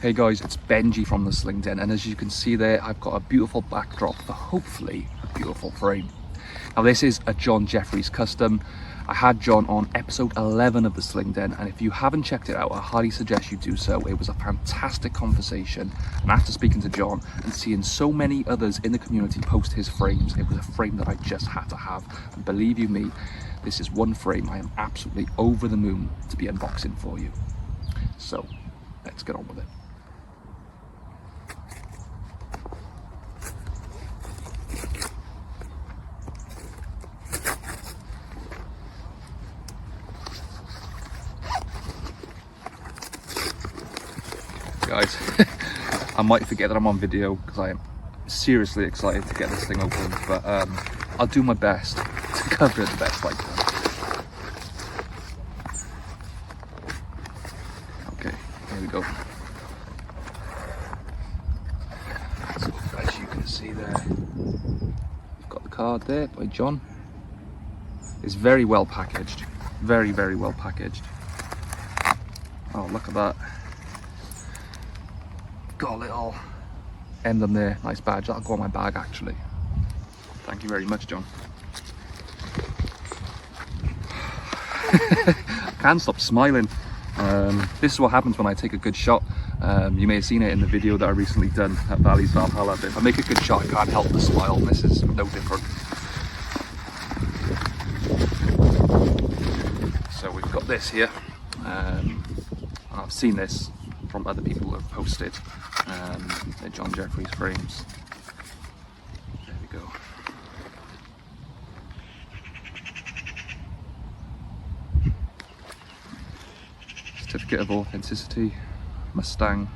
Hey guys, it's Benji from the Sling Den, and as you can see there, I've got a beautiful backdrop for hopefully a beautiful frame. Now this is a John Jeffries custom. I had John on episode 11 of the Sling Den, and if you haven't checked it out, I highly suggest you do so. It was a fantastic conversation, and after speaking to John and seeing so many others in the community post his frames, it was a frame that I just had to have. And believe you me, this is one frame I am absolutely over the moon to be unboxing for you. So let's get on with it. Guys, I might forget that I'm on video because I am seriously excited to get this thing open, but I'll do my best to cover it the best I can. Okay, here we go. So, as you can see there, we've got the card there by John. It's very well packaged, very well packaged. Oh, look at that. Got a little emblem there, nice badge. That'll go on my bag actually. Thank you very much, John. I can't stop smiling. This is what happens when I take a good shot. You may have seen it in the video that I recently done at Valley's Valhalla, but if I make a good shot I can't help but smile. This is no different. So we've got this here. I've seen this from other people who have posted their John Jeffries frames. There we go. Certificate of Authenticity, Mustang.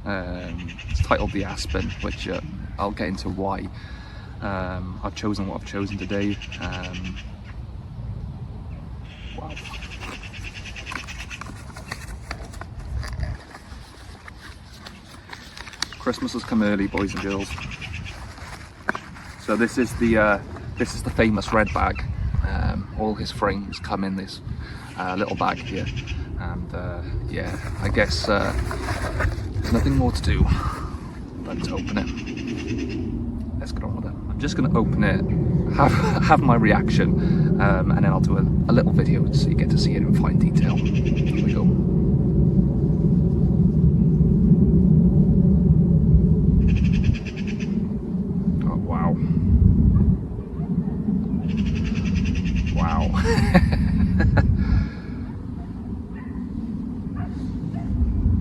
It's titled the Aspen, which I'll get into why I've chosen what I've chosen today. Wow. Christmas has come early, boys and girls. So this is the famous red bag. All his frames come in this little bag here, and yeah, I guess there's nothing more to do than to open it. Let's get on with it. I'm just going to open it, have my reaction, and then I'll do a little video so you get to see it in fine detail. Here we go.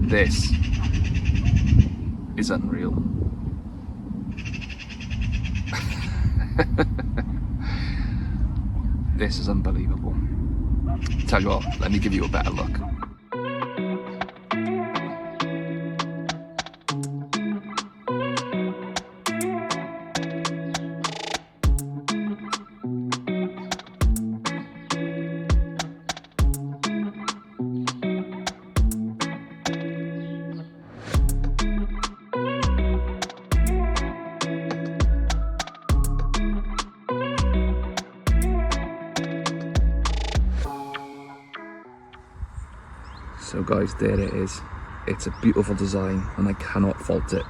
This is unreal. This is unbelievable. Tell you what, let me give you a better look. So guys, there it is. It's a beautiful design and I cannot fault it.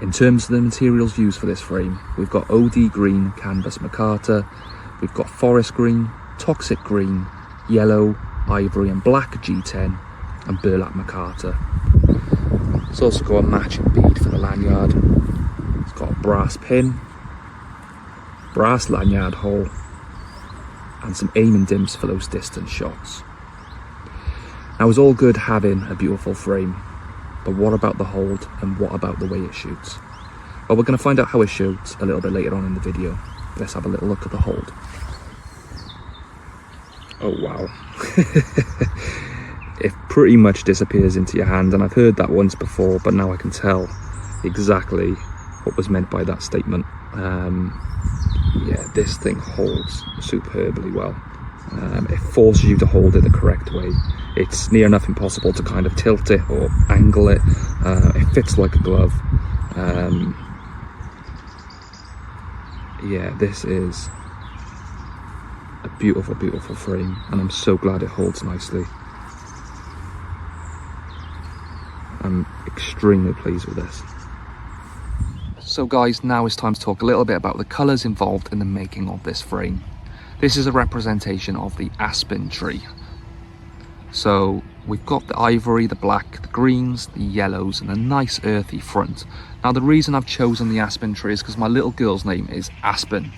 In terms of the materials used for this frame, we've got OD green canvas micarta, we've got forest green, toxic green, yellow, ivory and black G10 and burlap micarta. It's also got a matching bead for the lanyard. It's got a brass pin, brass lanyard hole and some aiming dimps for those distance shots. Now it's all good having a beautiful frame, but what about the hold and what about the way it shoots? Well, we're going to find out how it shoots a little bit later on in the video. Let's have a little look at the hold. Oh wow. It pretty much disappears into your hand, and I've heard that once before, but now I can tell exactly what was meant by that statement. Yeah, this thing holds superbly well. It forces you to hold it the correct way. It's near enough impossible to kind of tilt it or angle it. It fits like a glove. Yeah, this is a beautiful, beautiful frame, and I'm so glad it holds nicely. I'm extremely pleased with this. So guys, now it's time to talk a little bit about the colours involved in the making of this frame. This is a representation of the aspen tree. So we've got the ivory, the black, the greens, the yellows, and a nice earthy front. Now the reason I've chosen the aspen tree is because my little girl's name is Aspen.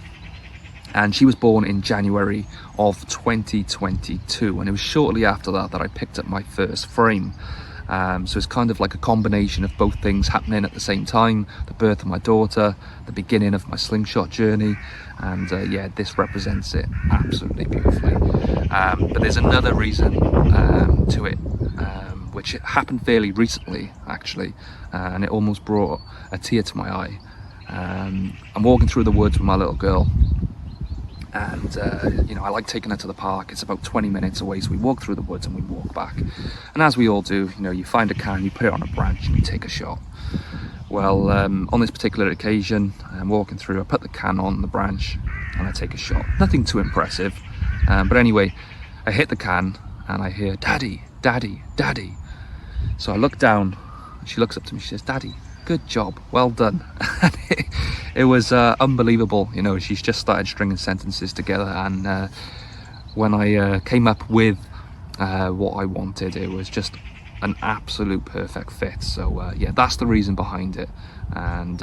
And she was born in January of 2022, and it was shortly after that I picked up my first frame. So it's kind of like a combination of both things happening at the same time: the birth of my daughter, the beginning of my slingshot journey, and yeah, this represents it absolutely beautifully. But there's another reason to it, which happened fairly recently actually, and it almost brought a tear to my eye. I'm walking through the woods with my little girl, and you know, I like taking her to the park. It's about 20 minutes away, so we walk through the woods and we walk back, and as we all do, you know, you find a can, you put it on a branch and you take a shot. Well, on this particular occasion, I'm walking through, I put the can on the branch and I take a shot. Nothing too impressive, but anyway, I hit the can and I hear, "Daddy, Daddy, Daddy." So I look down and she looks up to me, she says, "Daddy, good job, well done." It was unbelievable. You know, she's just started stringing sentences together, and when I came up with what I wanted, it was just an absolute perfect fit. So yeah, that's the reason behind it. And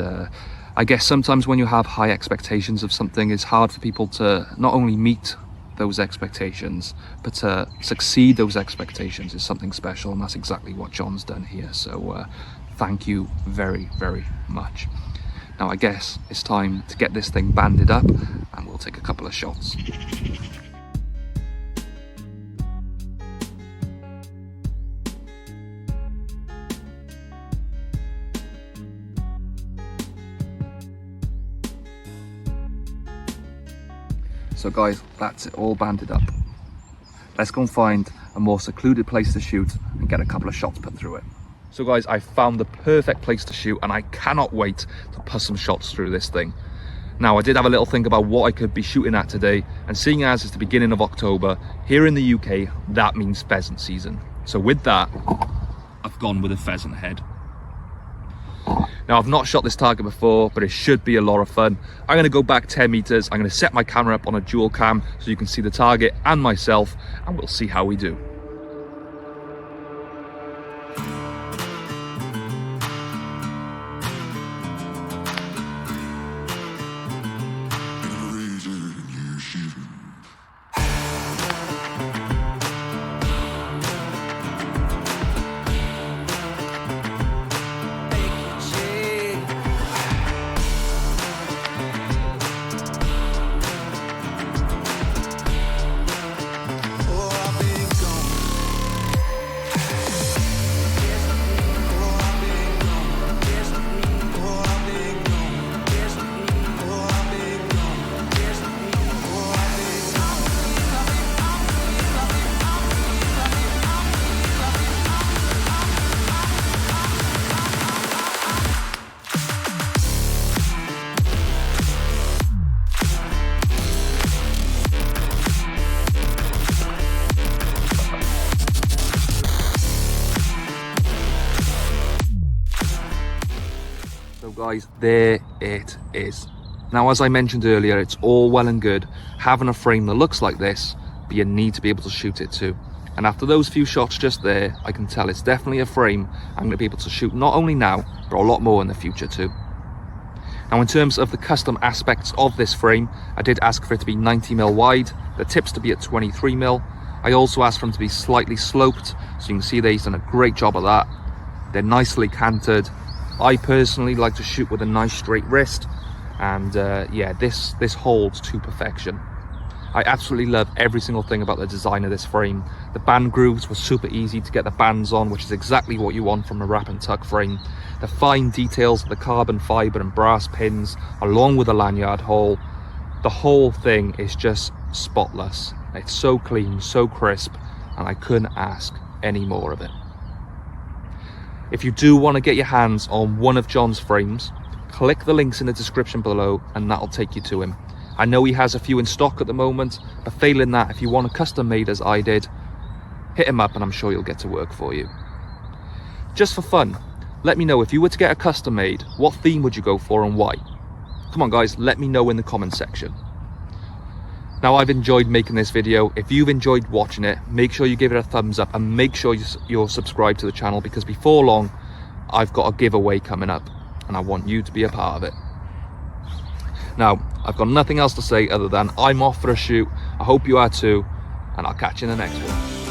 I guess sometimes when you have high expectations of something, it's hard for people to not only meet those expectations, but to succeed those expectations is something special, and that's exactly what John's done here. So thank you very, very much. Now I guess it's time to get this thing banded up and we'll take a couple of shots. So guys, that's it all banded up. Let's go and find a more secluded place to shoot and get a couple of shots put through it. So guys, I found the perfect place to shoot, and I cannot wait to put some shots through this thing. Now I did have a little think about what I could be shooting at today, and seeing as it's the beginning of October, here in the UK, that means pheasant season. So with that, I've gone with a pheasant head. Now I've not shot this target before, but it should be a lot of fun. I'm going to go back 10 meters, I'm going to set my camera up on a dual cam so you can see the target and myself, and we'll see how we do. Guys, there it is. Now, as I mentioned earlier, it's all well and good having a frame that looks like this, but you need to be able to shoot it too. And after those few shots just there, I can tell it's definitely a frame I'm going to be able to shoot not only now, but a lot more in the future too. Now, in terms of the custom aspects of this frame, I did ask for it to be 90mm wide, the tips to be at 23mm. I also asked for them to be slightly sloped, so you can see they've done a great job of that. They're nicely canted. I personally like to shoot with a nice straight wrist, and yeah, this holds to perfection. I absolutely love every single thing about the design of this frame. The band grooves were super easy to get the bands on, which is exactly what you want from a wrap and tuck frame. The fine details of the carbon fiber and brass pins, along with the lanyard hole, the whole thing is just spotless. It's so clean, so crisp, and I couldn't ask any more of it. If you do want to get your hands on one of John's frames, click the links in the description below and that'll take you to him. I know he has a few in stock at the moment, but failing that, if you want a custom made as I did, hit him up and I'm sure he'll get to work for you. just for fun, let me know, if you were to get a custom made, what theme would you go for and why? Come on guys, let me know in the comment section. Now, I've enjoyed making this video. If you've enjoyed watching it, make sure you give it a thumbs up and make sure you're subscribed to the channel, because before long I've got a giveaway coming up and I want you to be a part of it. Now, I've got nothing else to say other than I'm off for a shoot. I hope you are too, and I'll catch you in the next one.